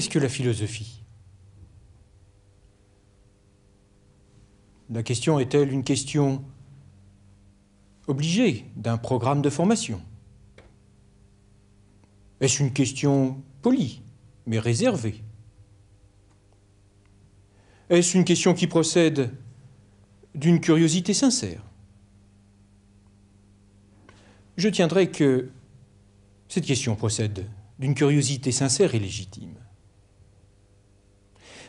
qu'est-ce que la philosophie? La question est-elle une question obligée d'un programme de formation? Est-ce une question polie, mais réservée? Est-ce une question qui procède d'une curiosité sincère? Je tiendrai que cette question procède d'une curiosité sincère et légitime.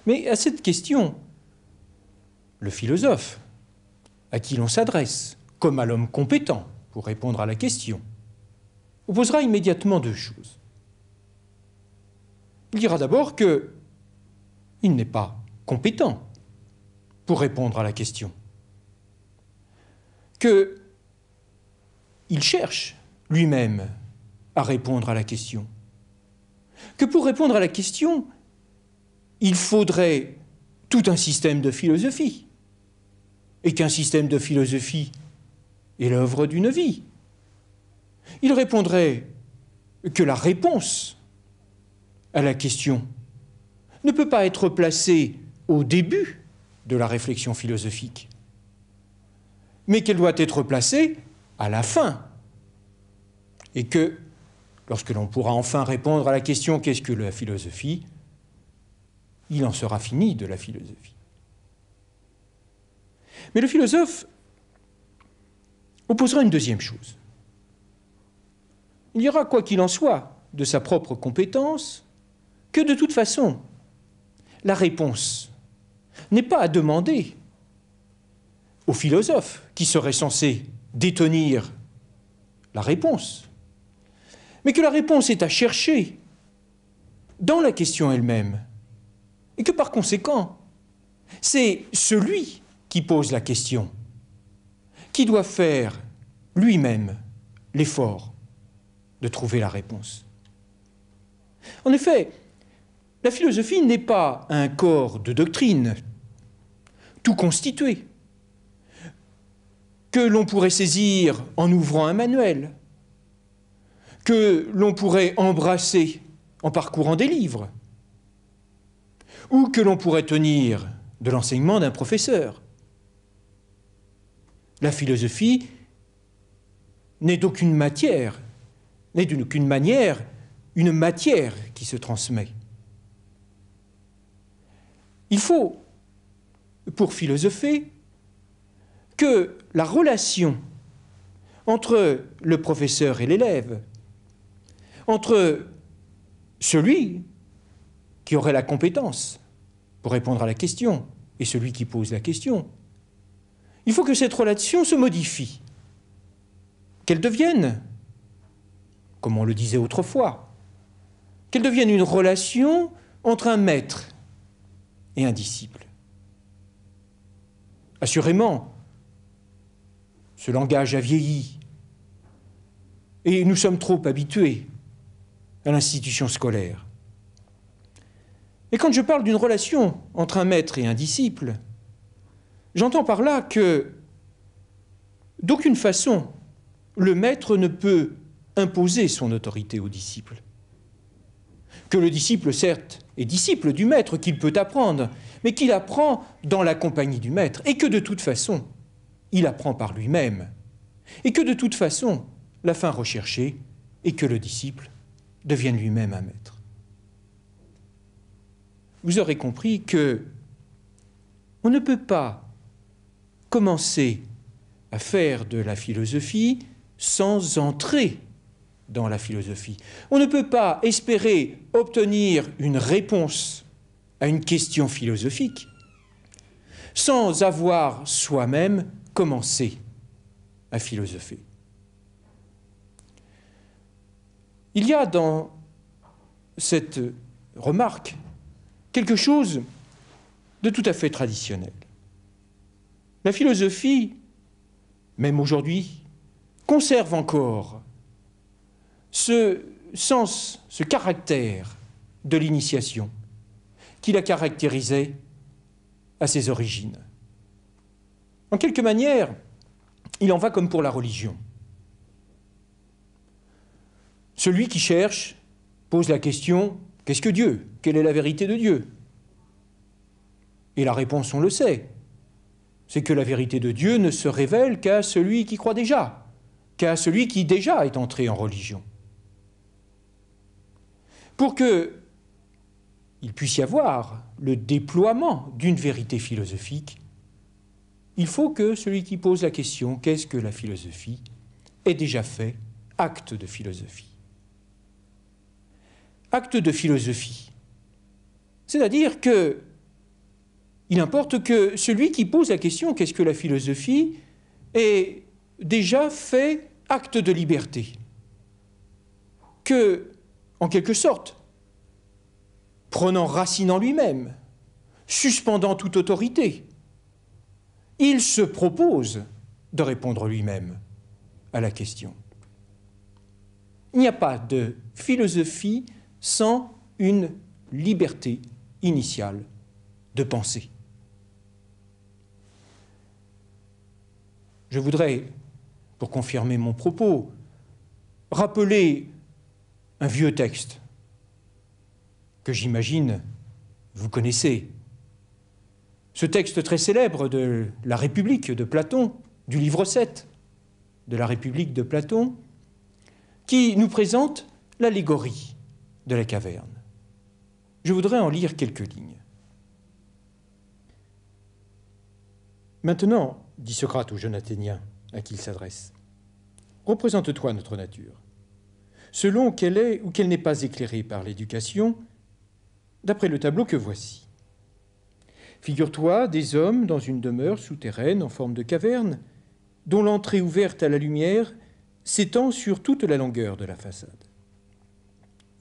Mais à cette question, le philosophe, à qui l'on s'adresse, comme à l'homme compétent pour répondre à la question, opposera immédiatement deux choses. Il dira d'abord qu'il n'est pas compétent pour répondre à la question, qu'il cherche lui-même à répondre à la question, que pour répondre à la question, il faudrait tout un système de philosophie, et qu'un système de philosophie est l'œuvre d'une vie. Il répondrait que la réponse à la question ne peut pas être placée au début de la réflexion philosophique, mais qu'elle doit être placée à la fin, et que, lorsque l'on pourra enfin répondre à la question « Qu'est-ce que la philosophie ?», il en sera fini de la philosophie. Mais le philosophe opposera une deuxième chose. Il dira, quoi qu'il en soit, de sa propre compétence, que de toute façon, la réponse n'est pas à demander au philosophe qui serait censé détenir la réponse, mais que la réponse est à chercher dans la question elle-même, et que par conséquent, c'est celui qui pose la question qui doit faire lui-même l'effort de trouver la réponse. En effet, la philosophie n'est pas un corps de doctrine tout constitué, que l'on pourrait saisir en ouvrant un manuel, que l'on pourrait embrasser en parcourant des livres, ou que l'on pourrait tenir de l'enseignement d'un professeur. La philosophie n'est d'aucune manière une matière qui se transmet. Il faut, pour philosopher, que la relation entre le professeur et l'élève, entre celui qui aurait la compétence pour répondre à la question et celui qui pose la question, il faut que cette relation se modifie, qu'elle devienne, comme on le disait autrefois, qu'elle devienne une relation entre un maître et un disciple. Assurément, ce langage a vieilli et nous sommes trop habitués à l'institution scolaire. Et quand je parle d'une relation entre un maître et un disciple, j'entends par là que, d'aucune façon, le maître ne peut imposer son autorité au disciple. Que le disciple, certes, est disciple du maître, qu'il peut apprendre, mais qu'il apprend dans la compagnie du maître, et que de toute façon, il apprend par lui-même, et que de toute façon, la fin recherchée est que le disciple devienne lui-même un maître. Vous aurez compris que on ne peut pas commencer à faire de la philosophie sans entrer dans la philosophie. On ne peut pas espérer obtenir une réponse à une question philosophique sans avoir soi-même commencé à philosopher. Il y a dans cette remarque quelque chose de tout à fait traditionnel. La philosophie, même aujourd'hui, conserve encore ce sens, ce caractère de l'initiation qui la caractérisait à ses origines. En quelque manière, il en va comme pour la religion. Celui qui cherche pose la question Qu'est-ce que Dieu? Quelle est la vérité de Dieu? Et la réponse, on le sait, c'est que la vérité de Dieu ne se révèle qu'à celui qui croit déjà, qu'à celui qui déjà est entré en religion. Pour qu'il puisse y avoir le déploiement d'une vérité philosophique, il faut que celui qui pose la question « qu'est-ce que la philosophie ?» ait déjà fait acte de philosophie. Acte de philosophie, c'est-à-dire que il importe que celui qui pose la question « qu'est-ce que la philosophie ?» ait déjà fait acte de liberté. Que, en quelque sorte, prenant racine en lui-même, suspendant toute autorité, il se propose de répondre lui-même à la question. Il n'y a pas de philosophie sans une liberté initiale de pensée. Je voudrais, pour confirmer mon propos, rappeler un vieux texte que j'imagine vous connaissez. Ce texte très célèbre de la République de Platon, du livre 7 de la République de Platon, qui nous présente l'allégorie de la caverne. Je voudrais en lire quelques lignes. Maintenant, dit Socrate au jeune Athénien à qui il s'adresse, représente-toi notre nature, selon qu'elle est ou qu'elle n'est pas éclairée par l'éducation, d'après le tableau que voici. Figure-toi des hommes dans une demeure souterraine en forme de caverne, dont l'entrée ouverte à la lumière s'étend sur toute la longueur de la façade.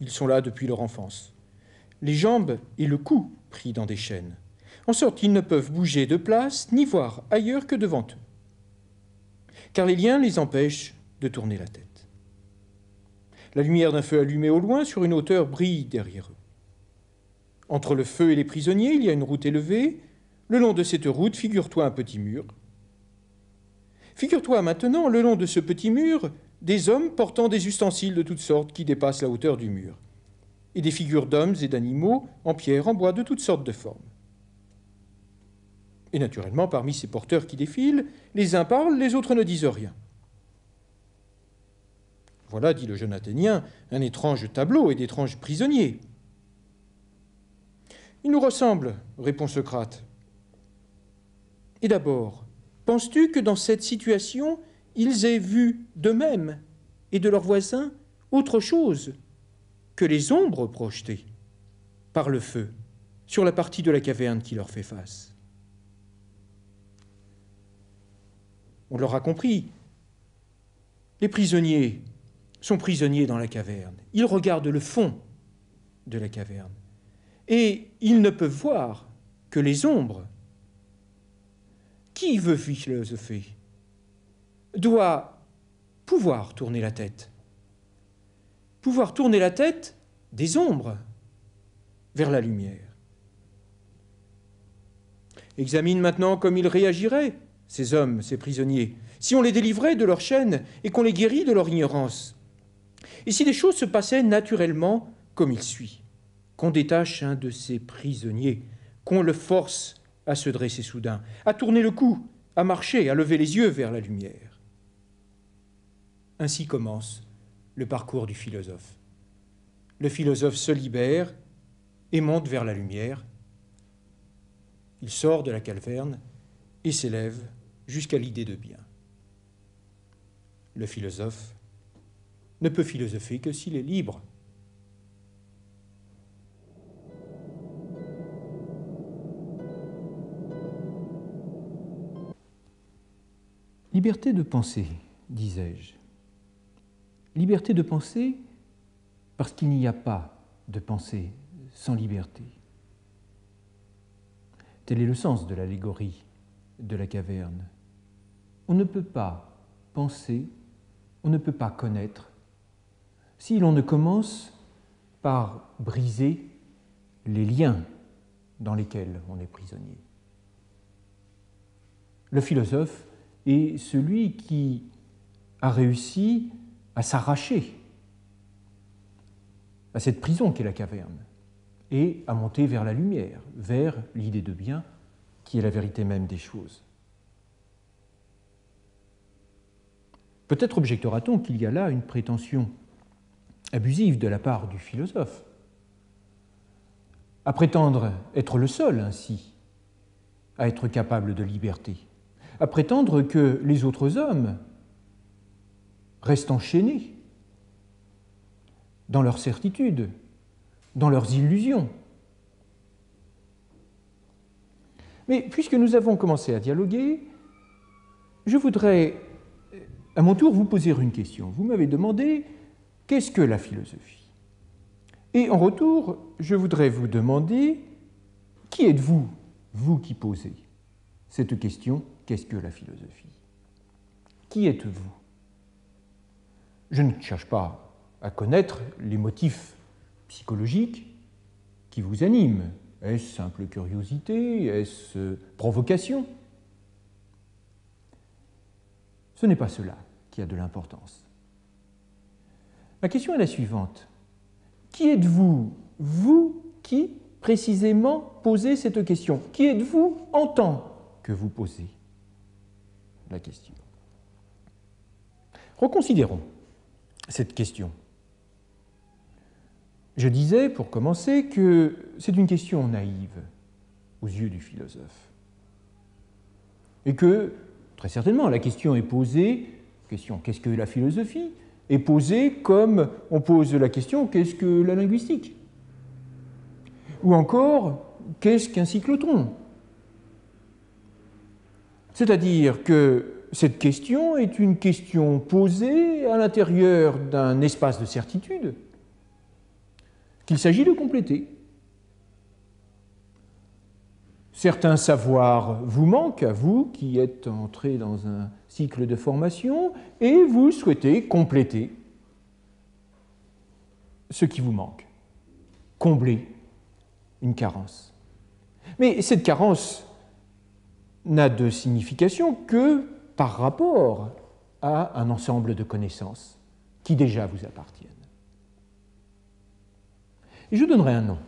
Ils sont là depuis leur enfance, les jambes et le cou pris dans des chaînes, en sorte qu'ils ne peuvent bouger de place ni voir ailleurs que devant eux, car les liens les empêchent de tourner la tête. La lumière d'un feu allumé au loin sur une hauteur brille derrière eux. Entre le feu et les prisonniers, il y a une route élevée. Le long de cette route, figure-toi un petit mur. Figure-toi maintenant, le long de ce petit mur, des hommes portant des ustensiles de toutes sortes qui dépassent la hauteur du mur, et des figures d'hommes et d'animaux en pierre, en bois, de toutes sortes de formes. Et naturellement, parmi ces porteurs qui défilent, les uns parlent, les autres ne disent rien. Voilà, dit le jeune Athénien, un étrange tableau et d'étranges prisonniers. Il nous ressemble, répond Socrate. Et d'abord, penses-tu que dans cette situation, ils aient vu d'eux-mêmes et de leurs voisins autre chose que les ombres projetées par le feu sur la partie de la caverne qui leur fait face? On l'aura compris, les prisonniers sont prisonniers dans la caverne. Ils regardent le fond de la caverne et ils ne peuvent voir que les ombres. Qui veut philosopher doit pouvoir tourner la tête. Pouvoir tourner la tête des ombres vers la lumière. Examine maintenant comme ils réagiraient, ces hommes, ces prisonniers, si on les délivrait de leur chaîne et qu'on les guérit de leur ignorance. Et si les choses se passaient naturellement comme il suit, qu'on détache un de ces prisonniers, qu'on le force à se dresser soudain, à tourner le cou, à marcher, à lever les yeux vers la lumière. Ainsi commence le parcours du philosophe. Le philosophe se libère et monte vers la lumière. Il sort de la caverne et s'élève jusqu'à l'idée de bien. Le philosophe ne peut philosopher que s'il est libre. Liberté de penser, disais-je. Liberté de penser parce qu'il n'y a pas de pensée sans liberté. Tel est le sens de l'allégorie de la caverne. On ne peut pas penser, on ne peut pas connaître si l'on ne commence par briser les liens dans lesquels on est prisonnier. Le philosophe est celui qui a réussi à s'arracher à cette prison qu'est la caverne, et à monter vers la lumière, vers l'idée de bien, qui est la vérité même des choses. Peut-être objectera-t-on qu'il y a là une prétention abusive de la part du philosophe, à prétendre être le seul ainsi à être capable de liberté, à prétendre que les autres hommes restent enchaînés dans leurs certitudes, dans leurs illusions. Mais puisque nous avons commencé à dialoguer, je voudrais à mon tour vous poser une question. Vous m'avez demandé « Qu'est-ce que la philosophie ?» Et en retour, je voudrais vous demander « Qui êtes-vous, vous qui posez cette question « Qu'est-ce que la philosophie ?» Qui êtes-vous? Je ne cherche pas à connaître les motifs psychologiques qui vous animent. Est-ce simple curiosité? Est-ce provocation? Ce n'est pas cela qui a de l'importance. Ma question est la suivante. Qui êtes-vous, vous qui précisément posez cette question? Qui êtes-vous en tant que vous posez la question? Reconsidérons cette question. Je disais, pour commencer, que c'est une question naïve aux yeux du philosophe. Et que, très certainement, la question est posée, qu'est-ce que la philosophie, est posée comme on pose la question, qu'est-ce que la linguistique? Ou encore, qu'est-ce qu'un cyclotron? C'est-à-dire que cette question est une question posée à l'intérieur d'un espace de certitude qu'il s'agit de compléter. Certains savoirs vous manquent, à vous qui êtes entrés dans un cycle de formation, et vous souhaitez compléter ce qui vous manque, combler une carence. Mais cette carence n'a de signification que par rapport à un ensemble de connaissances qui déjà vous appartiennent. Et je donnerai un nom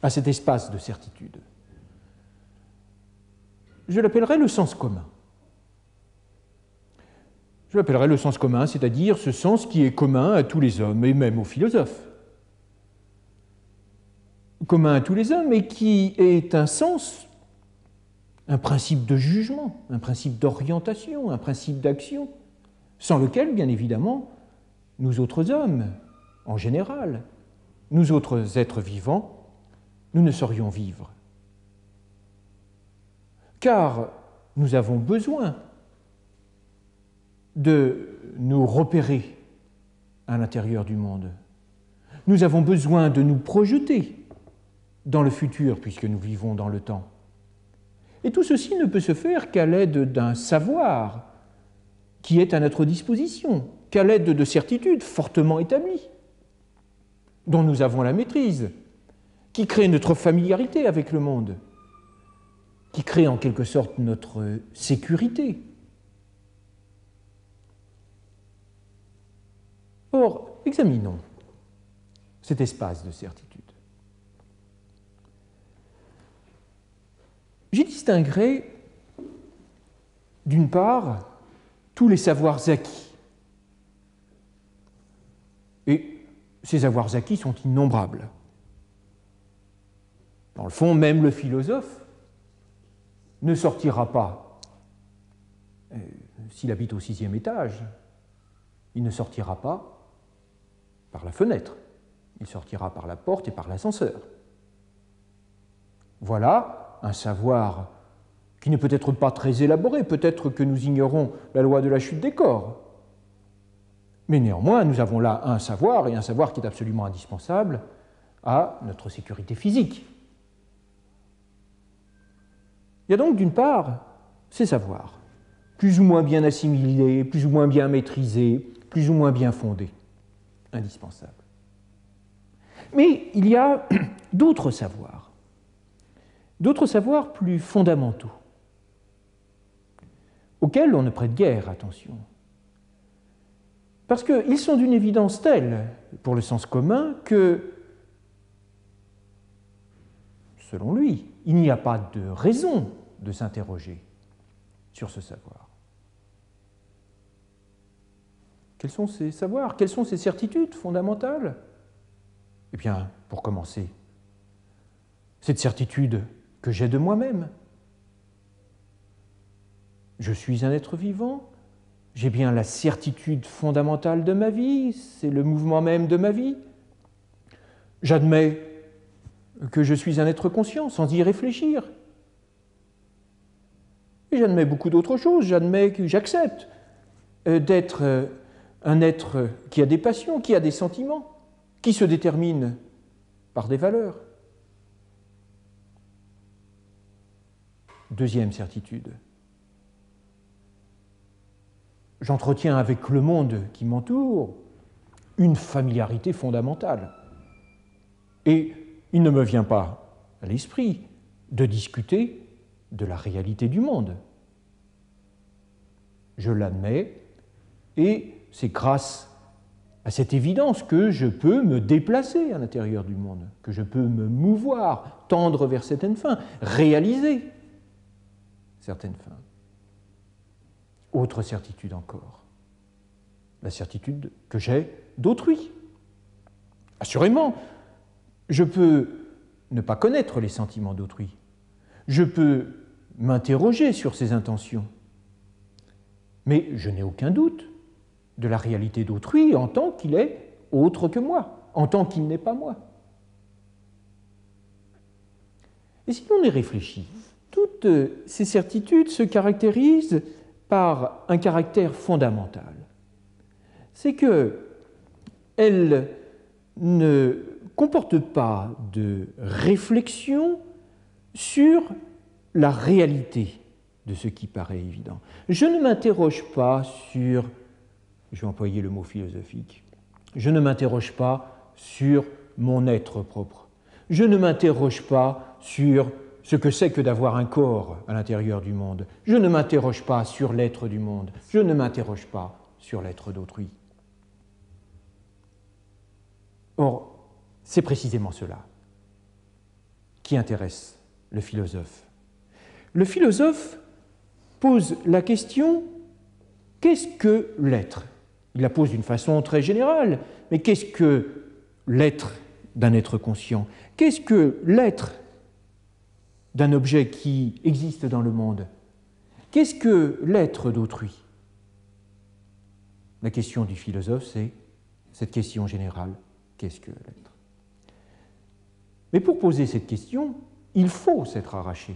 à cet espace de certitude. Je l'appellerai le sens commun. Je l'appellerai le sens commun, c'est-à-dire ce sens qui est commun à tous les hommes, et même aux philosophes. Commun à tous les hommes, et qui est un sens, un principe de jugement, un principe d'orientation, un principe d'action, sans lequel, bien évidemment, nous autres hommes, en général, nous autres êtres vivants, nous ne saurions vivre. Car nous avons besoin de nous repérer à l'intérieur du monde. Nous avons besoin de nous projeter dans le futur, puisque nous vivons dans le temps. Et tout ceci ne peut se faire qu'à l'aide d'un savoir qui est à notre disposition, qu'à l'aide de certitudes fortement établies, dont nous avons la maîtrise, qui créent notre familiarité avec le monde, qui créent en quelque sorte notre sécurité. Or, examinons cet espace de certitude. J'y distinguerai, d'une part, tous les savoirs acquis. Et ces savoirs acquis sont innombrables. Dans le fond, même le philosophe ne sortira pas, s'il habite au 6e étage, il ne sortira pas par la fenêtre, il sortira par la porte et par l'ascenseur. Voilà un savoir qui n'est peut-être pas très élaboré, peut-être que nous ignorons la loi de la chute des corps. Mais néanmoins, nous avons là un savoir, et un savoir qui est absolument indispensable à notre sécurité physique. Il y a donc d'une part ces savoirs, plus ou moins bien assimilés, plus ou moins bien maîtrisés, plus ou moins bien fondés, indispensables. Mais il y a d'autres savoirs plus fondamentaux, auxquels on ne prête guère attention. Parce qu'ils sont d'une évidence telle pour le sens commun que selon lui, il n'y a pas de raison de s'interroger sur ce savoir. Quels sont ces savoirs? Quelles sont ces certitudes fondamentales? Eh bien, pour commencer, cette certitude que j'ai de moi-même. Je suis un être vivant, j'ai bien la certitude fondamentale de ma vie, c'est le mouvement même de ma vie. J'admets que je suis un être conscient, sans y réfléchir. Et j'admets beaucoup d'autres choses, j'accepte d'être un être qui a des passions, qui a des sentiments, qui se détermine par des valeurs. Deuxième certitude. J'entretiens avec le monde qui m'entoure une familiarité fondamentale. Et il ne me vient pas à l'esprit de discuter de la réalité du monde. Je l'admets et c'est grâce à cette évidence que je peux me déplacer à l'intérieur du monde, que je peux me mouvoir, tendre vers certaines fins, réaliser certaines fins. Autre certitude encore, la certitude que j'ai d'autrui. Assurément, je peux ne pas connaître les sentiments d'autrui. Je peux m'interroger sur ses intentions. Mais je n'ai aucun doute de la réalité d'autrui en tant qu'il est autre que moi, en tant qu'il n'est pas moi. Et si l'on y réfléchit, toutes ces certitudes se caractérisent par un caractère fondamental. C'est qu'elles ne comportent pas de réflexion sur la réalité de ce qui paraît évident. Je ne m'interroge pas sur, je vais employer le mot philosophique, je ne m'interroge pas sur mon être propre. Je ne m'interroge pas sur ce que c'est que d'avoir un corps à l'intérieur du monde. Je ne m'interroge pas sur l'être du monde. Je ne m'interroge pas sur l'être d'autrui. Or, c'est précisément cela qui intéresse le philosophe. Le philosophe pose la question « qu'est-ce que l'être » Il la pose d'une façon très générale, mais qu'est-ce que l'être d'un être conscient? Qu'est-ce que l'être d'un objet qui existe dans le monde? Qu'est-ce que l'être d'autrui? La question du philosophe, c'est cette question générale, qu'est-ce que l'être? Mais pour poser cette question, il faut s'être arraché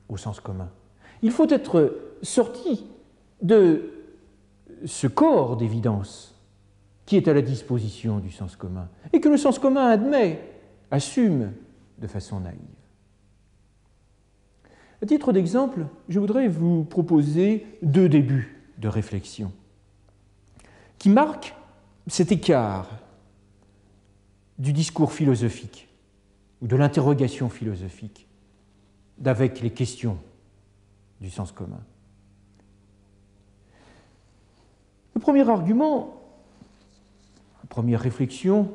au sens commun. Il faut être sorti de ce corps d'évidence qui est à la disposition du sens commun et que le sens commun admet, assume de façon naïve. À titre d'exemple, je voudrais vous proposer deux débuts de réflexion qui marquent cet écart du discours philosophique ou de l'interrogation philosophique avec les questions du sens commun. Le premier argument, la première réflexion,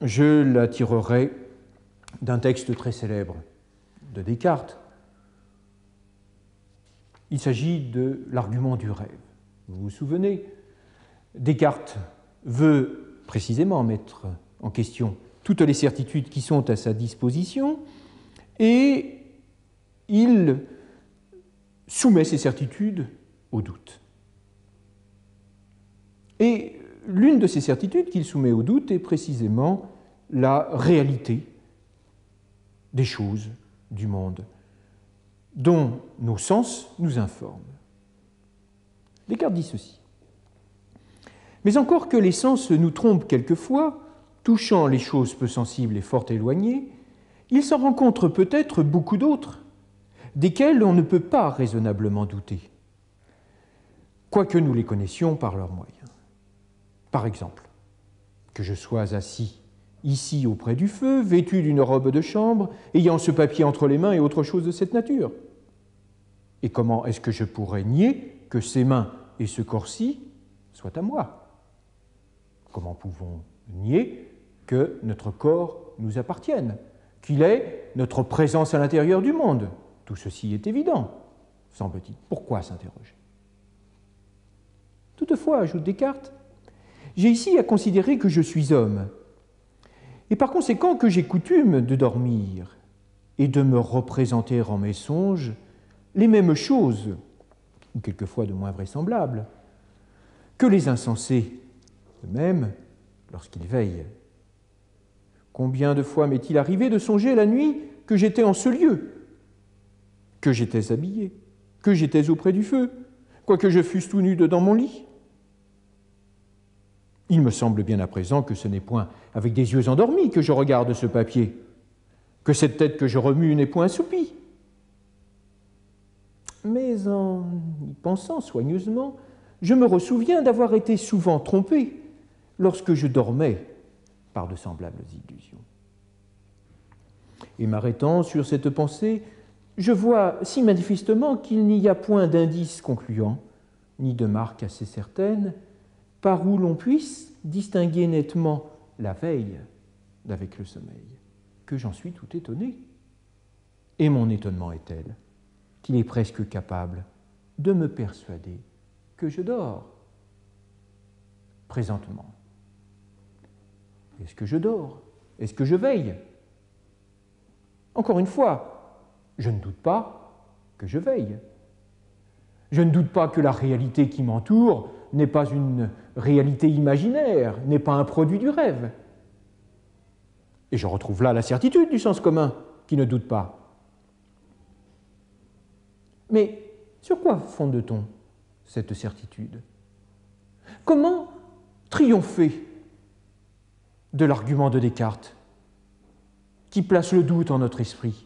je la tirerai d'un texte très célèbre de Descartes. Il s'agit de l'argument du rêve. Vous vous souvenez, Descartes veut précisément mettre en question toutes les certitudes qui sont à sa disposition et il soumet ces certitudes au doute. Et l'une de ces certitudes qu'il soumet au doute est précisément la réalité des choses du monde, dont nos sens nous informent. Descartes dit ceci. Mais encore que les sens nous trompent quelquefois, touchant les choses peu sensibles et fort éloignées, il s'en rencontre peut-être beaucoup d'autres, desquelles on ne peut pas raisonnablement douter, quoique nous les connaissions par leurs moyens. Par exemple, que je sois assis ici auprès du feu, vêtu d'une robe de chambre, ayant ce papier entre les mains et autre chose de cette nature. Et comment est-ce que je pourrais nier que ces mains et ce corps-ci soient à moi? Comment pouvons-nous nier que notre corps nous appartienne, qu'il est notre présence à l'intérieur du monde. Tout ceci est évident, semble-t-il. Pourquoi s'interroger? Toutefois, ajoute Descartes, j'ai ici à considérer que je suis homme, et par conséquent que j'ai coutume de dormir et de me représenter en mes songes les mêmes choses, ou quelquefois de moins vraisemblables, que les insensés eux-mêmes lorsqu'ils veillent. Combien de fois m'est-il arrivé de songer la nuit que j'étais en ce lieu, que j'étais habillé, que j'étais auprès du feu, quoique je fusse tout nu dedans mon lit? Il me semble bien à présent que ce n'est point avec des yeux endormis que je regarde ce papier, que cette tête que je remue n'est point assoupie. Mais en y pensant soigneusement, je me ressouviens d'avoir été souvent trompé lorsque je dormais par de semblables illusions. Et m'arrêtant sur cette pensée, je vois si manifestement qu'il n'y a point d'indice concluant, ni de marque assez certaine, par où l'on puisse distinguer nettement la veille d'avec le sommeil, que j'en suis tout étonné. Et mon étonnement est tel qu'il est presque capable de me persuader que je dors. Présentement, est-ce que je dors? Est-ce que je veille? Encore une fois, je ne doute pas que je veille. Je ne doute pas que la réalité qui m'entoure n'est pas une réalité imaginaire, n'est pas un produit du rêve. Et je retrouve là la certitude du sens commun, qui ne doute pas. Mais sur quoi fonde-t-on cette certitude? Comment triompher de l'argument de Descartes, qui place le doute en notre esprit,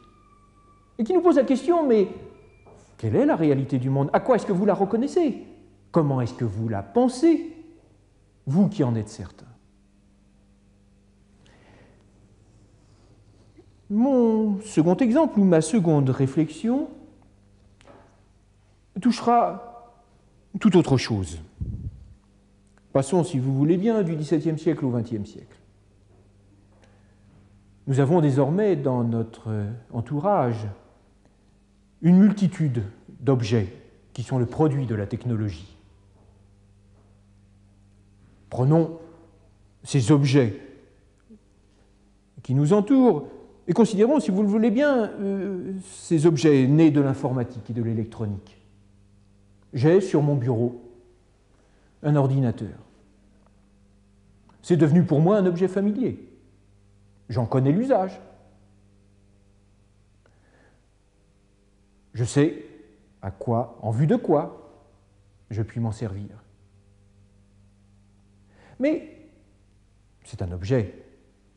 et qui nous pose la question, mais quelle est la réalité du monde? À quoi est-ce que vous la reconnaissez? Comment est-ce que vous la pensez, vous qui en êtes certain? Mon second exemple, ou ma seconde réflexion, touchera tout autre chose. Passons, si vous voulez bien, du XVIIe siècle au XXe siècle. Nous avons désormais dans notre entourage une multitude d'objets qui sont le produit de la technologie. Prenons ces objets qui nous entourent et considérons, si vous le voulez bien, ces objets nés de l'informatique et de l'électronique. J'ai sur mon bureau un ordinateur. C'est devenu pour moi un objet familier. J'en connais l'usage. Je sais à quoi, en vue de quoi, je puis m'en servir. Mais c'est un objet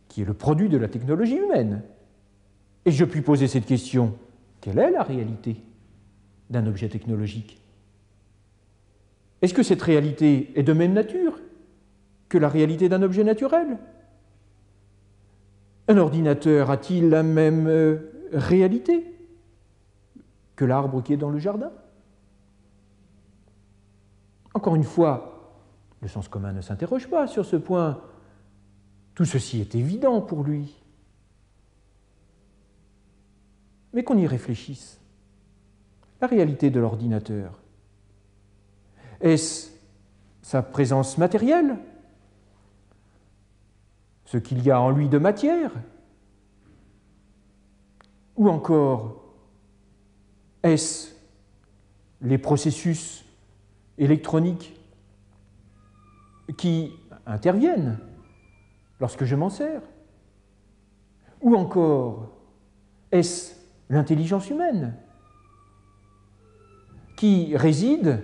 qui est le produit de la technologie humaine. Et je puis poser cette question, quelle est la réalité d'un objet technologique? Est-ce que cette réalité est de même nature que la réalité d'un objet naturel? Un ordinateur a-t-il la même réalité que l'arbre qui est dans le jardin? Encore une fois, le sens commun ne s'interroge pas sur ce point. Tout ceci est évident pour lui. Mais qu'on y réfléchisse. La réalité de l'ordinateur, est-ce sa présence matérielle? Ce qu'il y a en lui de matière? Ou encore, est-ce les processus électroniques qui interviennent lorsque je m'en sers? Ou encore, est-ce l'intelligence humaine qui réside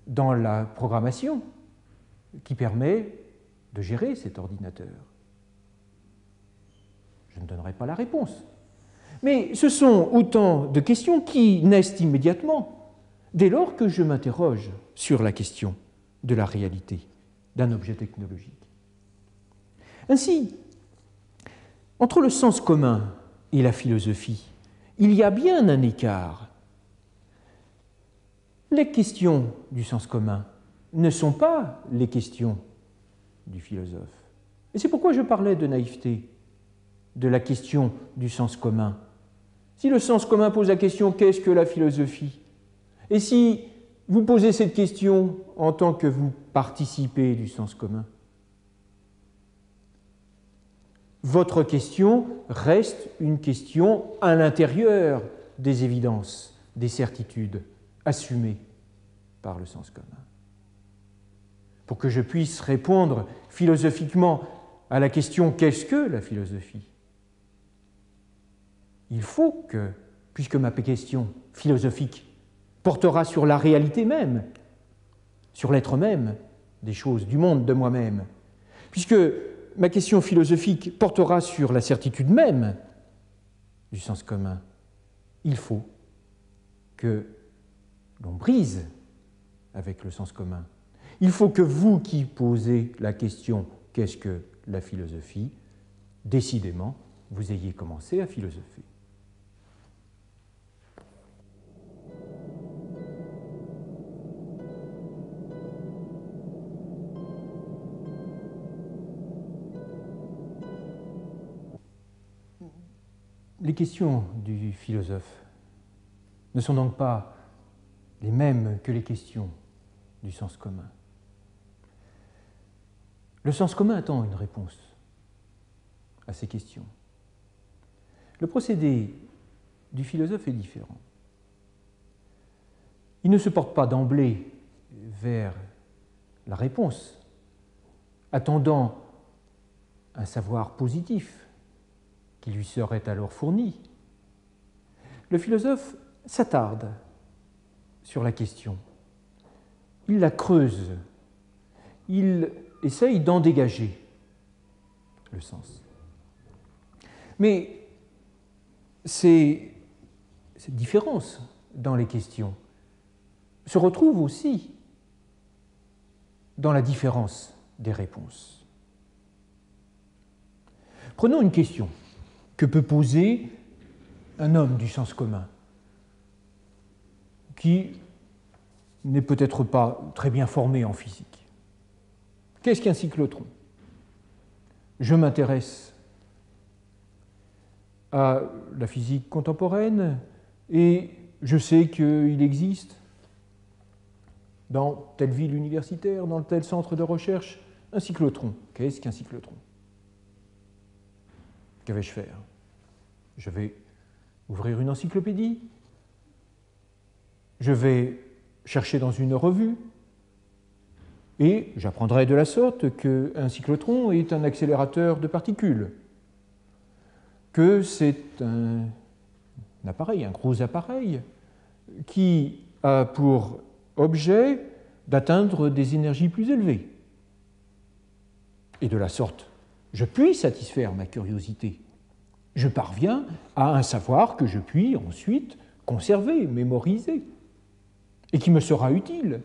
dans la programmation qui permet de gérer cet ordinateur? Je ne donnerai pas la réponse. Mais ce sont autant de questions qui naissent immédiatement dès lors que je m'interroge sur la question de la réalité d'un objet technologique. Ainsi, entre le sens commun et la philosophie, il y a bien un écart. Les questions du sens commun ne sont pas les questions du philosophe. Et c'est pourquoi je parlais de naïveté. de la question du sens commun. Si le sens commun pose la question « qu'est-ce que la philosophie ?» et si vous posez cette question en tant que vous participez du sens commun, votre question reste une question à l'intérieur des évidences, des certitudes assumées par le sens commun. Pour que je puisse répondre philosophiquement à la question « qu'est-ce que la philosophie ?» il faut que, puisque ma question philosophique portera sur la réalité même, sur l'être même des choses, du monde, de moi-même, puisque ma question philosophique portera sur la certitude même du sens commun, il faut que l'on brise avec le sens commun. Il faut que vous qui posez la question « qu'est-ce que la philosophie ?» décidément, vous ayez commencé à philosopher. Les questions du philosophe ne sont donc pas les mêmes que les questions du sens commun. Le sens commun attend une réponse à ces questions. Le procédé du philosophe est différent. Il ne se porte pas d'emblée vers la réponse, attendant un savoir positif qui lui serait alors fourni. Le philosophe s'attarde sur la question. Il la creuse. Il essaye d'en dégager le sens. Mais cette différence dans les questions se retrouve aussi dans la différence des réponses. Prenons une question que peut poser un homme du sens commun, qui n'est peut-être pas très bien formé en physique. Qu'est-ce qu'un cyclotron? Je m'intéresse à la physique contemporaine et je sais qu'il existe dans telle ville universitaire, dans tel centre de recherche, un cyclotron. Qu'est-ce qu'un cyclotron? Que vais-je faire? Je vais ouvrir une encyclopédie, je vais chercher dans une revue, et j'apprendrai de la sorte qu'un cyclotron est un accélérateur de particules, que c'est un appareil, un gros appareil, qui a pour objet d'atteindre des énergies plus élevées. Et de la sorte, je puis satisfaire ma curiosité. Je parviens à un savoir que je puis ensuite conserver, mémoriser, et qui me sera utile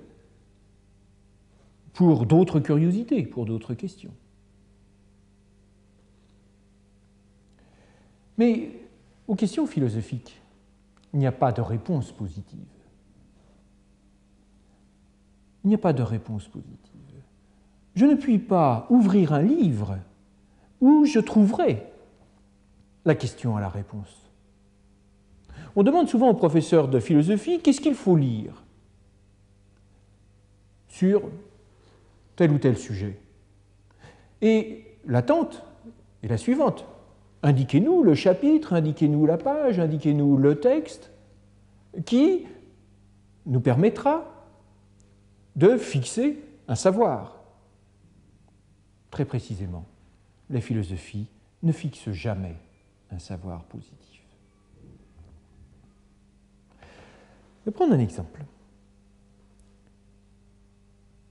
pour d'autres curiosités, pour d'autres questions. Mais aux questions philosophiques, il n'y a pas de réponse positive. Il n'y a pas de réponse positive. Je ne puis pas ouvrir un livre où je trouverai la question à la réponse. On demande souvent aux professeurs de philosophie qu'est-ce qu'il faut lire sur tel ou tel sujet. Et l'attente est la suivante. Indiquez-nous le chapitre, indiquez-nous la page, indiquez-nous le texte qui nous permettra de fixer un savoir. Très précisément, la philosophie ne fixe jamais un savoir positif. Je vais prendre un exemple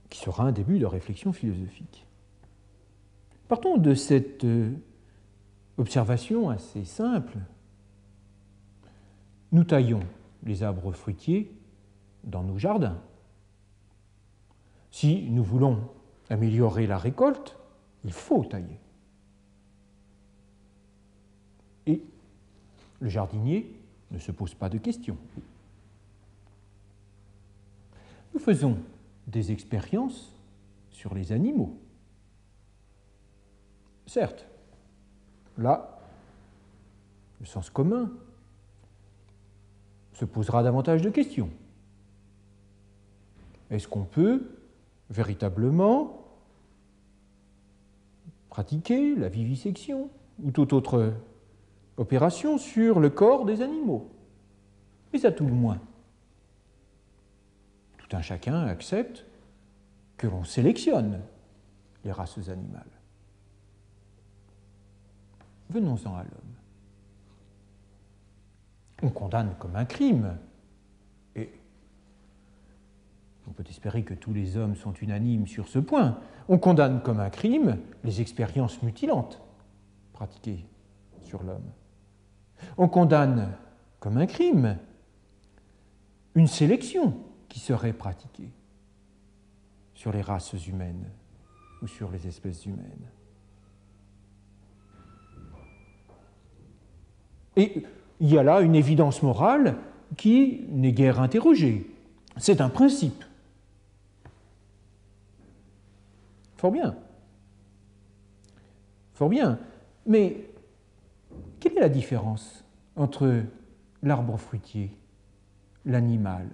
qui sera un début de réflexion philosophique. Partons de cette observation assez simple. Nous taillons les arbres fruitiers dans nos jardins. Si nous voulons améliorer la récolte, il faut tailler. Et le jardinier ne se pose pas de questions. Nous faisons des expériences sur les animaux. Certes, là, le sens commun, se posera davantage de questions. Est-ce qu'on peut véritablement pratiquer la vivisection ou toute autre opération sur le corps des animaux? Mais à tout le moins, tout un chacun accepte que l'on sélectionne les races animales. Venons-en à l'homme. On condamne comme un crime, et on peut espérer que tous les hommes sont unanimes sur ce point, on condamne comme un crime les expériences mutilantes pratiquées sur l'homme. On condamne comme un crime une sélection qui serait pratiquée sur les races humaines ou sur les espèces humaines. Et il y a là une évidence morale qui n'est guère interrogée. C'est un principe. Fort bien. Fort bien. Mais quelle est la différence entre l'arbre fruitier, l'animal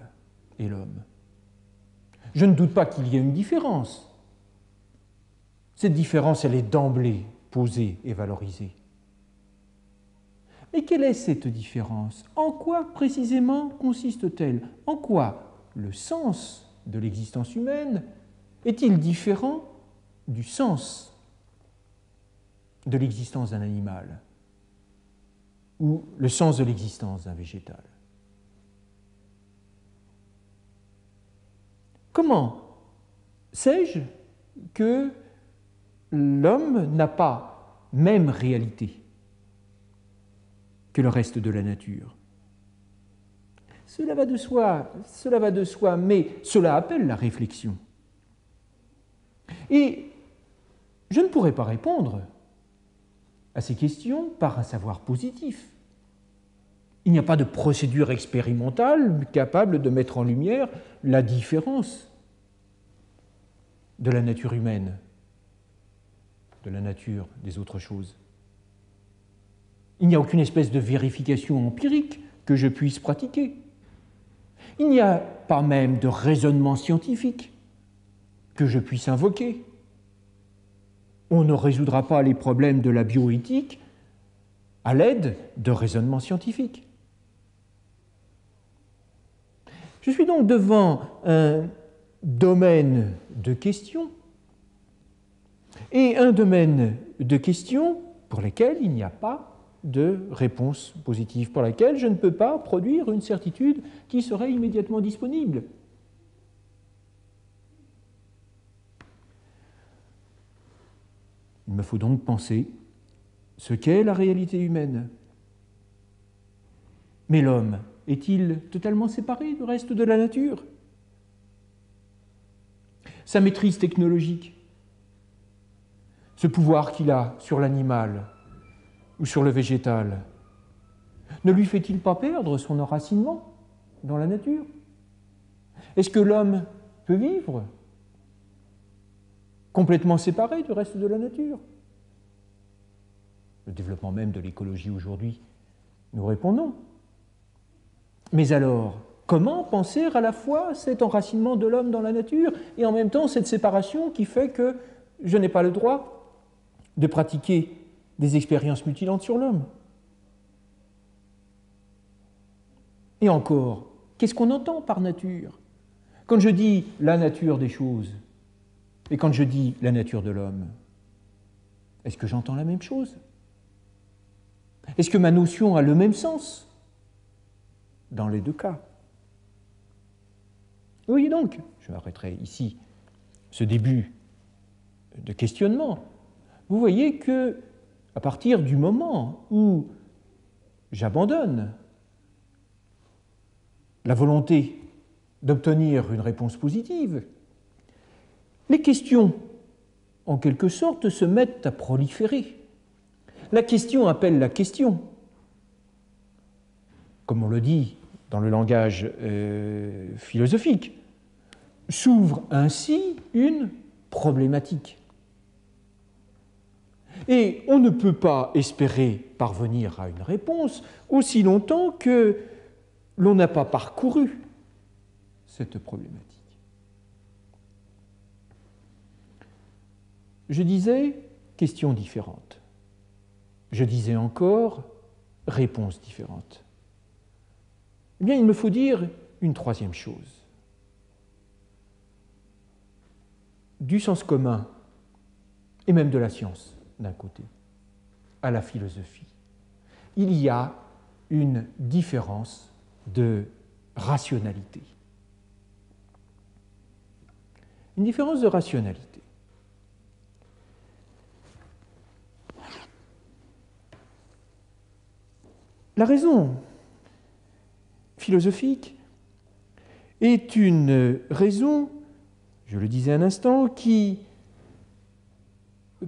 et l'homme? Je ne doute pas qu'il y ait une différence. Cette différence, elle est d'emblée posée et valorisée. Mais quelle est cette différence? En quoi précisément consiste-t-elle? En quoi le sens de l'existence humaine est-il différent du sens de l'existence d'un animal ou le sens de l'existence d'un végétal? Comment sais-je que l'homme n'a pas même réalité que le reste de la nature? Cela va de soi, mais cela appelle la réflexion. Et je ne pourrais pas répondre à ces questions par un savoir positif. Il n'y a pas de procédure expérimentale capable de mettre en lumière la différence de la nature humaine, de la nature des autres choses. Il n'y a aucune espèce de vérification empirique que je puisse pratiquer. Il n'y a pas même de raisonnement scientifique que je puisse invoquer. On ne résoudra pas les problèmes de la bioéthique à l'aide de raisonnements scientifiques. Je suis donc devant un domaine de questions, et un domaine de questions pour lesquelles il n'y a pas de réponse positive, pour laquelle je ne peux pas produire une certitude qui serait immédiatement disponible. Il me faut donc penser ce qu'est la réalité humaine. Mais l'homme est-il totalement séparé du reste de la nature? Sa maîtrise technologique, ce pouvoir qu'il a sur l'animal ou sur le végétal, ne lui fait-il pas perdre son enracinement dans la nature? Est-ce que l'homme peut vivre complètement séparé du reste de la nature? Le développement même de l'écologie aujourd'hui nous répond non. Mais alors, comment penser à la fois cet enracinement de l'homme dans la nature et en même temps cette séparation qui fait que je n'ai pas le droit de pratiquer des expériences mutilantes sur l'homme? Et encore, qu'est-ce qu'on entend par nature? Quand je dis la nature des choses et quand je dis la nature de l'homme, est-ce que j'entends la même chose? Est-ce que ma notion a le même sens dans les deux cas? Oui, donc, je m'arrêterai ici, ce début de questionnement. Vous voyez que, à partir du moment où j'abandonne la volonté d'obtenir une réponse positive, les questions, en quelque sorte, se mettent à proliférer. La question appelle la question. Comme on le dit dans le langage philosophique, s'ouvre ainsi une problématique. Et on ne peut pas espérer parvenir à une réponse aussi longtemps que l'on n'a pas parcouru cette problématique. Je disais questions différentes. Je disais encore réponses différentes. Eh bien, il me faut dire une troisième chose. Du sens commun, et même de la science, d'un côté, à la philosophie, il y a une différence de rationalité. Une différence de rationalité. La raison philosophique est une raison, je le disais un instant, qui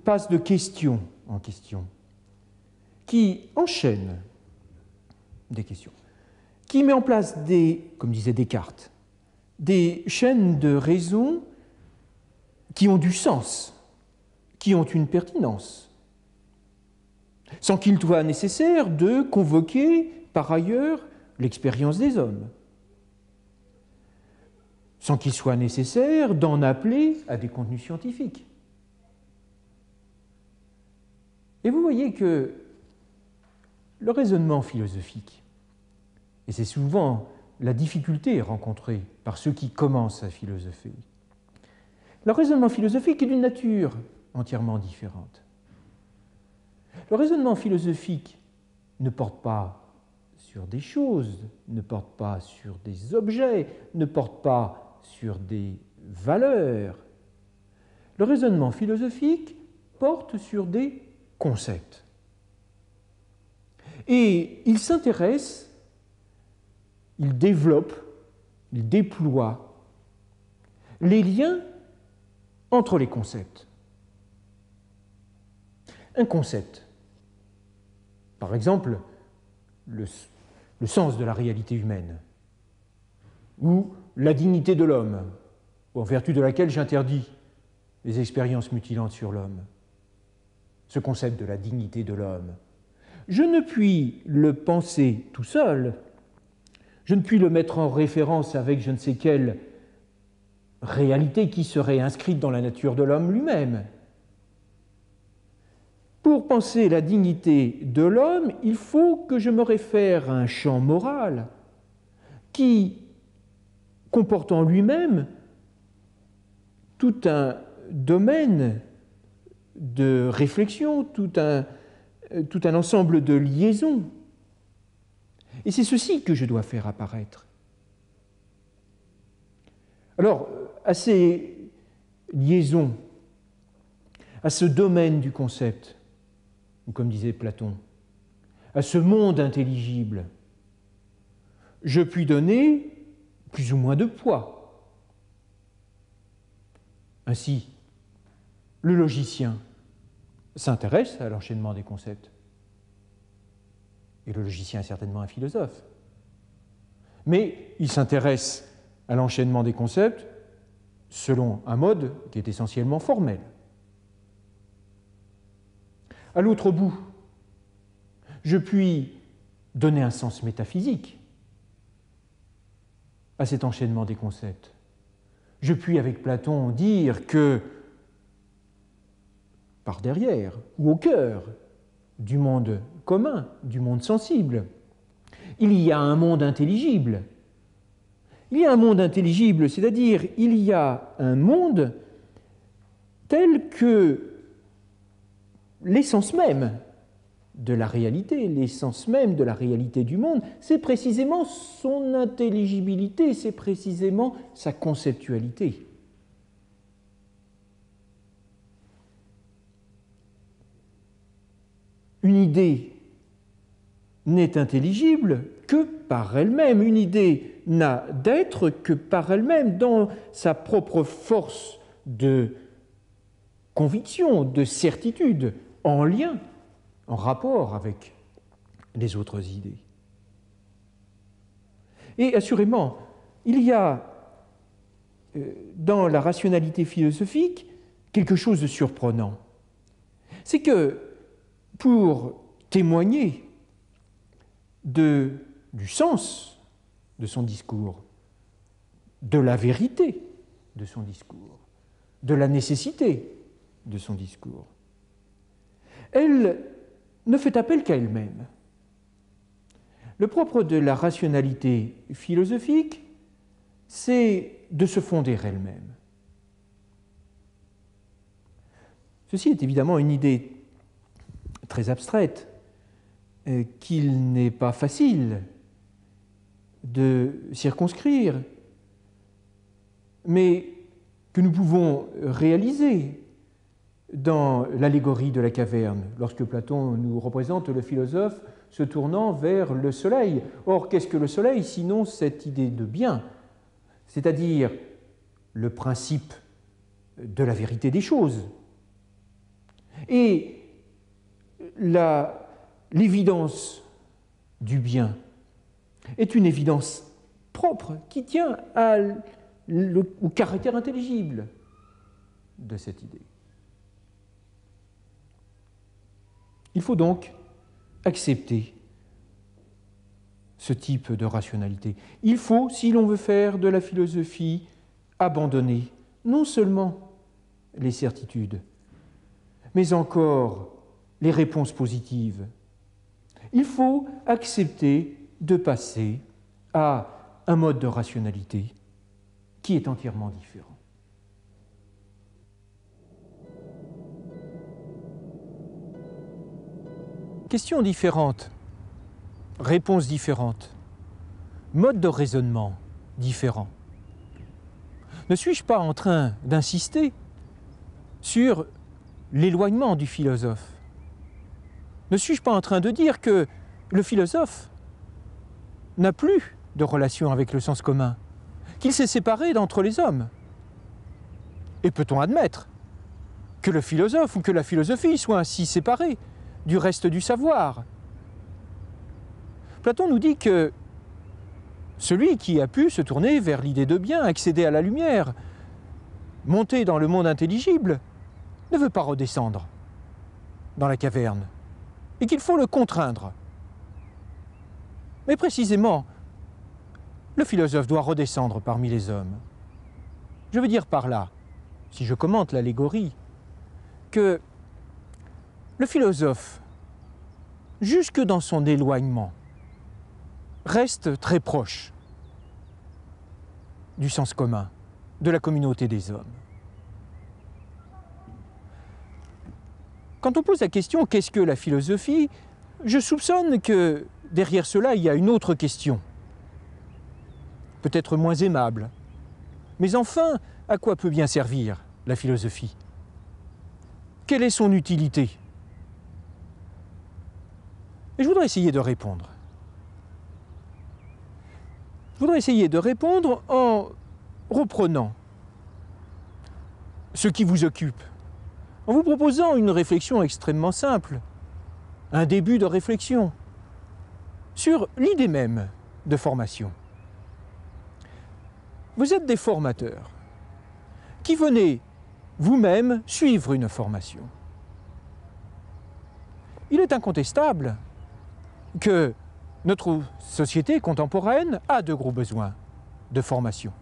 passe de question en question, qui enchaîne des questions, qui met en place des, comme disait Descartes, des chaînes de raisons qui ont du sens, qui ont une pertinence, sans qu'il soit nécessaire de convoquer par ailleurs l'expérience des hommes, sans qu'il soit nécessaire d'en appeler à des contenus scientifiques. Et vous voyez que le raisonnement philosophique, et c'est souvent la difficulté rencontrée par ceux qui commencent à philosopher, le raisonnement philosophique est d'une nature entièrement différente. Le raisonnement philosophique ne porte pas sur des choses, ne porte pas sur des objets, ne porte pas sur des valeurs. Le raisonnement philosophique porte sur des concepts. Et il s'intéresse, il développe, il déploie les liens entre les concepts. Un concept, par exemple, le sens de la réalité humaine, ou la dignité de l'homme, en vertu de laquelle j'interdis les expériences mutilantes sur l'homme. Ce concept de la dignité de l'homme, je ne puis le penser tout seul, je ne puis le mettre en référence avec je ne sais quelle réalité qui serait inscrite dans la nature de l'homme lui-même. Pour penser la dignité de l'homme, il faut que je me réfère à un champ moral qui comporte en lui-même tout un domaine de réflexion, tout un ensemble de liaisons. Et c'est ceci que je dois faire apparaître. Alors, à ces liaisons, à ce domaine du concept, ou comme disait Platon, à ce monde intelligible, je puis donner plus ou moins de poids. Ainsi, le logicien s'intéresse à l'enchaînement des concepts. Et le logicien est certainement un philosophe. Mais il s'intéresse à l'enchaînement des concepts selon un mode qui est essentiellement formel. À l'autre bout, je puis donner un sens métaphysique à cet enchaînement des concepts. Je puis, avec Platon, dire que par derrière, ou au cœur du monde commun, du monde sensible, il y a un monde intelligible. Il y a un monde intelligible, c'est-à-dire il y a un monde tel que l'essence même de la réalité, l'essence même de la réalité du monde, c'est précisément son intelligibilité, c'est précisément sa conceptualité. Une idée n'est intelligible que par elle-même. Une idée n'a d'être que par elle-même, dans sa propre force de conviction, de certitude, en lien, en rapport avec les autres idées. Et assurément, il y a dans la rationalité philosophique quelque chose de surprenant. c'est que pour témoigner du sens de son discours, de la vérité de son discours, de la nécessité de son discours, elle ne fait appel qu'à elle-même. Le propre de la rationalité philosophique, c'est de se fonder elle-même. Ceci est évidemment une idée très abstraite, qu'il n'est pas facile de circonscrire, mais que nous pouvons réaliser dans l'allégorie de la caverne, lorsque Platon nous représente le philosophe se tournant vers le soleil. Or, qu'est-ce que le soleil, sinon cette idée de bien, c'est-à-dire le principe de la vérité des choses. Et l'évidence du bien est une évidence propre qui tient au caractère intelligible de cette idée. Il faut donc accepter ce type de rationalité. Il faut, si l'on veut faire de la philosophie, abandonner non seulement les certitudes, mais encore les réponses positives. Il faut accepter de passer à un mode de rationalité qui est entièrement différent. Questions différentes, réponses différentes, mode de raisonnement différents. Ne suis-je pas en train d'insister sur l'éloignement du philosophe? Ne suis-je pas en train de dire que le philosophe n'a plus de relation avec le sens commun, qu'il s'est séparé d'entre les hommes? Et peut-on admettre que le philosophe ou que la philosophie soit ainsi séparée du reste du savoir? Platon nous dit que celui qui a pu se tourner vers l'idée de bien, accéder à la lumière, monter dans le monde intelligible, ne veut pas redescendre dans la caverne, et qu'il faut le contraindre. Mais précisément, le philosophe doit redescendre parmi les hommes. Je veux dire par là, si je commente l'allégorie, que le philosophe, jusque dans son éloignement, reste très proche du sens commun, de la communauté des hommes. Quand on pose la question « qu'est-ce que la philosophie ?», je soupçonne que derrière cela, il y a une autre question, peut-être moins aimable. Mais enfin, à quoi peut bien servir la philosophie? Quelle est son utilité? Et je voudrais essayer de répondre. Je voudrais essayer de répondre en reprenant ce qui vous occupe, en vous proposant une réflexion extrêmement simple, un début de réflexion sur l'idée même de formation. Vous êtes des formateurs qui venez vous-même suivre une formation. Il est incontestable que notre société contemporaine a de gros besoins de formation.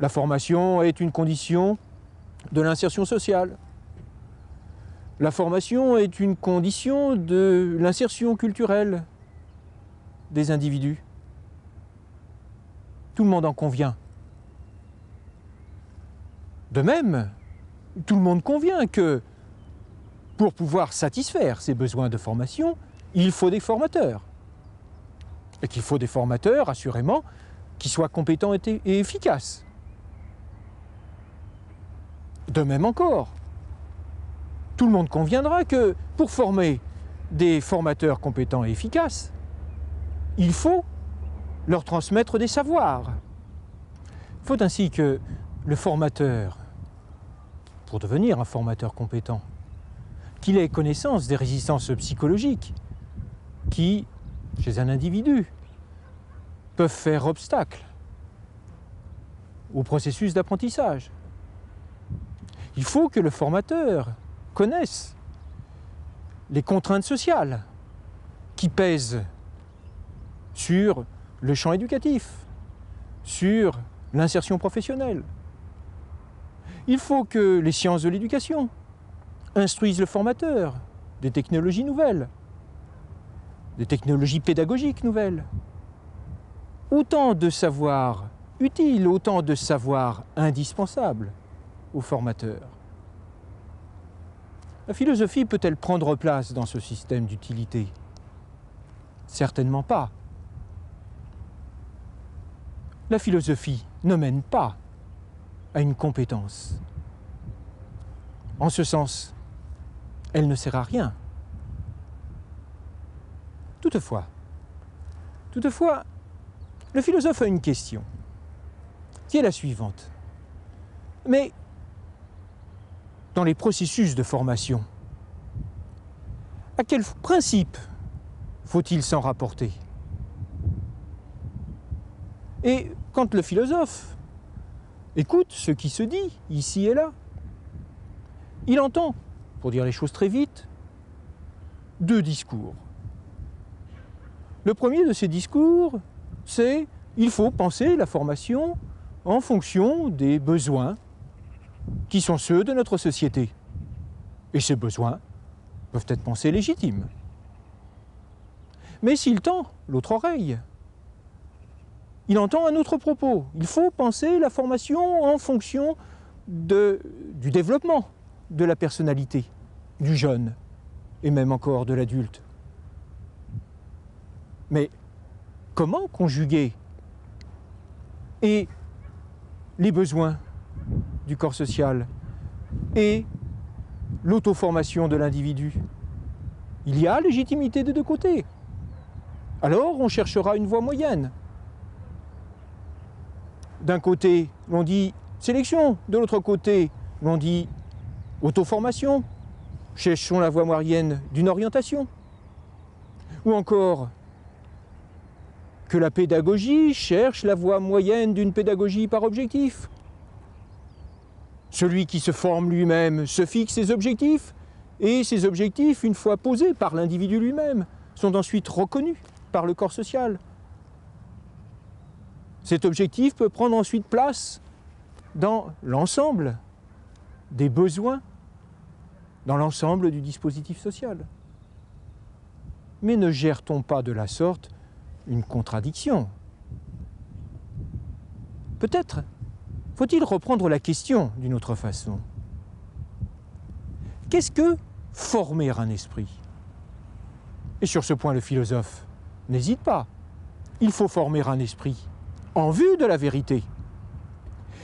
La formation est une condition de l'insertion sociale. La formation est une condition de l'insertion culturelle des individus. Tout le monde en convient. De même, tout le monde convient que pour pouvoir satisfaire ces besoins de formation, il faut des formateurs. Et qu'il faut des formateurs, assurément, qui soient compétents et efficaces. De même encore, tout le monde conviendra que pour former des formateurs compétents et efficaces, il faut leur transmettre des savoirs. Il faut ainsi que le formateur, pour devenir un formateur compétent, qu'il ait connaissance des résistances psychologiques qui, chez un individu, peuvent faire obstacle au processus d'apprentissage. Il faut que le formateur connaisse les contraintes sociales qui pèsent sur le champ éducatif, sur l'insertion professionnelle. Il faut que les sciences de l'éducation instruisent le formateur des technologies nouvelles, des technologies pédagogiques nouvelles. Autant de savoirs utiles, autant de savoirs indispensables aux formateurs. La philosophie peut-elle prendre place dans ce système d'utilité? Certainement pas. La philosophie ne mène pas à une compétence. En ce sens, elle ne sert à rien. Toutefois, le philosophe a une question, qui est la suivante. Mais dans les processus de formation, à quel principe faut-il s'en rapporter? Et quand le philosophe écoute ce qui se dit ici et là, il entend, pour dire les choses très vite, deux discours. Le premier de ces discours, c'est il faut penser la formation en fonction des besoins qui sont ceux de notre société. Et ces besoins peuvent être pensés légitimes. Mais s'il tend l'autre oreille, il entend un autre propos. Il faut penser la formation en fonction du développement de la personnalité, du jeune, et même encore de l'adulte. Mais comment conjuguer et les besoins du corps social et l'auto-formation de l'individu? Il y a légitimité des deux côtés. Alors on cherchera une voie moyenne. D'un côté, l'on dit sélection, de l'autre côté, l'on dit auto-formation. Cherchons la voie moyenne d'une orientation. Ou encore, que la pédagogie cherche la voie moyenne d'une pédagogie par objectif. Celui qui se forme lui-même se fixe ses objectifs, et ces objectifs, une fois posés par l'individu lui-même, sont ensuite reconnus par le corps social. Cet objectif peut prendre ensuite place dans l'ensemble des besoins, dans l'ensemble du dispositif social. Mais ne gère-t-on pas de la sorte une contradiction? Peut-être faut-il reprendre la question d'une autre façon. Qu'est-ce que former un esprit? Et sur ce point, le philosophe n'hésite pas. Il faut former un esprit en vue de la vérité.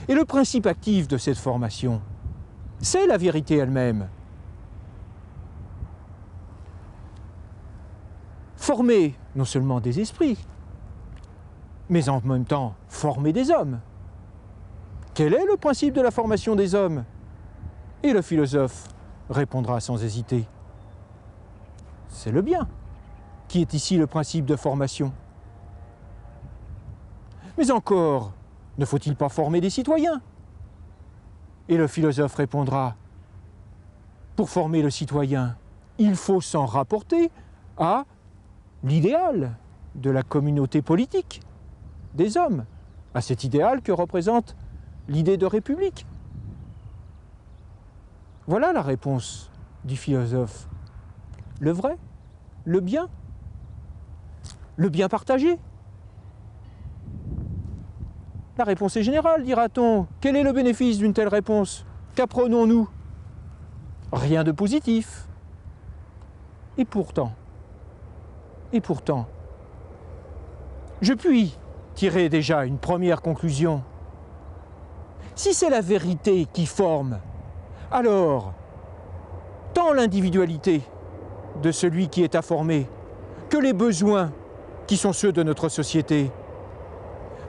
Et le principe actif de cette formation, c'est la vérité elle-même. Former non seulement des esprits, mais en même temps former des hommes. Quel est le principe de la formation des hommes? Et le philosophe répondra sans hésiter. C'est le bien qui est ici le principe de formation. Mais encore, ne faut-il pas former des citoyens? Et le philosophe répondra, pour former le citoyen, il faut s'en rapporter à l'idéal de la communauté politique des hommes, à cet idéal que représente l'idée de république. Voilà la réponse du philosophe. Le vrai, le bien partagé. La réponse est générale, dira-t-on. Quel est le bénéfice d'une telle réponse? Qu'apprenons-nous? Rien de positif. Et pourtant, je puis tirer déjà une première conclusion. Si c'est la vérité qui forme, alors, tant l'individualité de celui qui est à former que les besoins qui sont ceux de notre société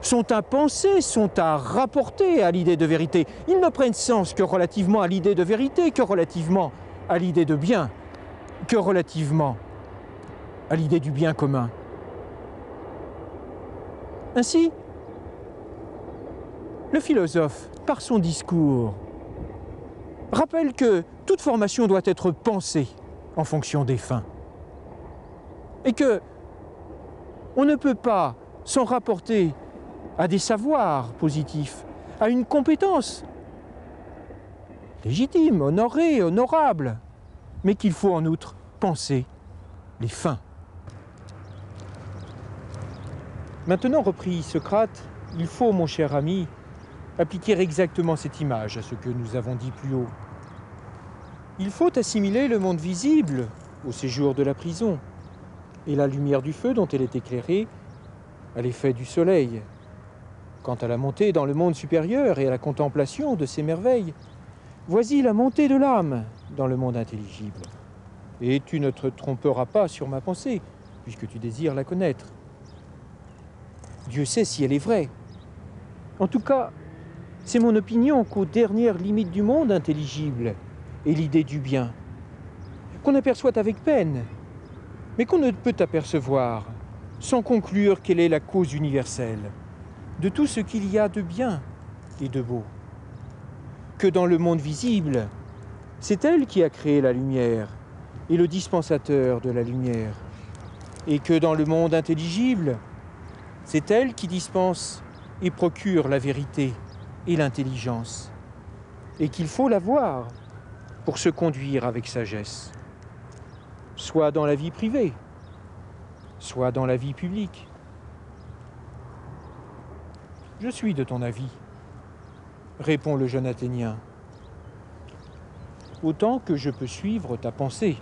sont à penser, sont à rapporter à l'idée de vérité. Ils ne prennent sens que relativement à l'idée de vérité, que relativement à l'idée de bien, que relativement à l'idée du bien commun. Ainsi, le philosophe, par son discours, rappelle que toute formation doit être pensée en fonction des fins. Et que on ne peut pas s'en rapporter à des savoirs positifs, à une compétence légitime, honorée, honorable, mais qu'il faut en outre penser les fins. Maintenant, reprit Socrate, il faut, mon cher ami, appliquer exactement cette image à ce que nous avons dit plus haut. Il faut assimiler le monde visible au séjour de la prison, et la lumière du feu dont elle est éclairée à l'effet du soleil. Quant à la montée dans le monde supérieur et à la contemplation de ses merveilles, voici la montée de l'âme dans le monde intelligible. Et tu ne te tromperas pas sur ma pensée, puisque tu désires la connaître. Dieu sait si elle est vraie. En tout cas, c'est mon opinion qu'aux dernières limites du monde intelligible est l'idée du bien, qu'on aperçoit avec peine, mais qu'on ne peut apercevoir sans conclure quelle est la cause universelle de tout ce qu'il y a de bien et de beau. Que dans le monde visible, c'est elle qui a créé la lumière et le dispensateur de la lumière, et que dans le monde intelligible, c'est elle qui dispense et procure la vérité et l'intelligence, et qu'il faut la voir pour se conduire avec sagesse, soit dans la vie privée, soit dans la vie publique. Je suis de ton avis, répond le jeune Athénien, autant que je peux suivre ta pensée.